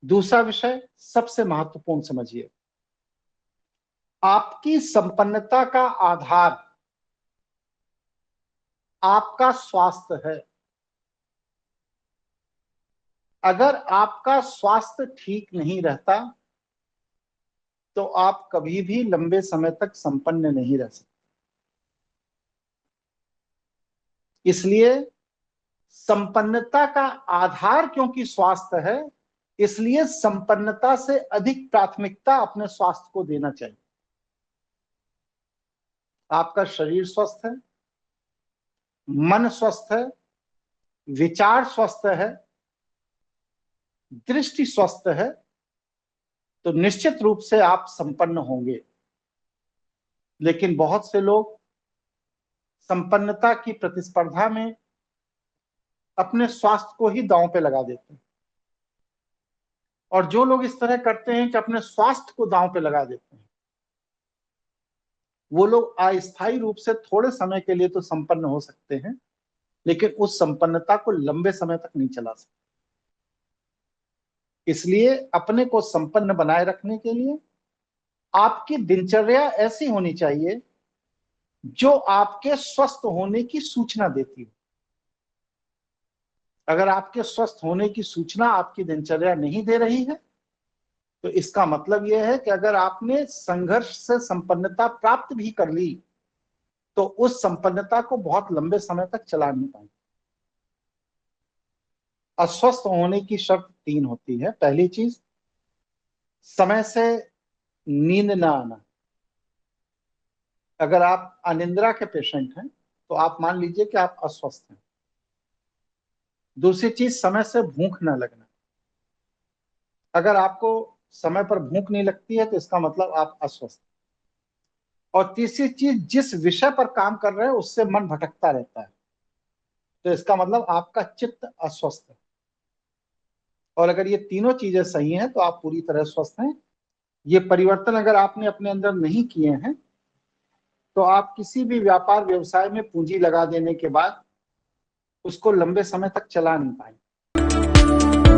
दूसरा विषय सबसे महत्वपूर्ण समझिए, आपकी संपन्नता का आधार आपका स्वास्थ्य है। अगर आपका स्वास्थ्य ठीक नहीं रहता तो आप कभी भी लंबे समय तक संपन्न नहीं रह सकते। इसलिए संपन्नता का आधार क्योंकि स्वास्थ्य है, इसलिए संपन्नता से अधिक प्राथमिकता अपने स्वास्थ्य को देना चाहिए। आपका शरीर स्वस्थ है, मन स्वस्थ है, विचार स्वस्थ है, दृष्टि स्वस्थ है, तो निश्चित रूप से आप संपन्न होंगे। लेकिन बहुत से लोग संपन्नता की प्रतिस्पर्धा में अपने स्वास्थ्य को ही दांव पे लगा देते हैं। और जो लोग इस तरह करते हैं कि अपने स्वास्थ्य को दांव पे लगा देते हैं, वो लोग अस्थायी रूप से थोड़े समय के लिए तो संपन्न हो सकते हैं, लेकिन उस संपन्नता को लंबे समय तक नहीं चला सकते। इसलिए अपने को संपन्न बनाए रखने के लिए आपकी दिनचर्या ऐसी होनी चाहिए जो आपके स्वस्थ होने की सूचना देती हो। अगर आपके स्वस्थ होने की सूचना आपकी दिनचर्या नहीं दे रही है, तो इसका मतलब यह है कि अगर आपने संघर्ष से संपन्नता प्राप्त भी कर ली तो उस संपन्नता को बहुत लंबे समय तक चला नहीं पाएंगे। अस्वस्थ होने की शर्त 3 होती है। पहली चीज, समय से नींद ना आना। अगर आप अनिद्रा के पेशेंट हैं तो आप मान लीजिए कि आप अस्वस्थ हैं। दूसरी चीज, समय से भूख ना लगना। अगर आपको समय पर भूख नहीं लगती है तो इसका मतलब आप अस्वस्थ हैं। और तीसरी चीज, जिस विषय पर काम कर रहे हैं उससे मन भटकता रहता है, तो इसका मतलब आपका चित्त अस्वस्थ है। और अगर ये तीनों चीजें सही हैं तो आप पूरी तरह स्वस्थ हैं। ये परिवर्तन अगर आपने अपने अंदर नहीं किए हैं तो आप किसी भी व्यापार व्यवसाय में पूंजी लगा देने के बाद उसको लंबे समय तक चला नहीं पाएंगे।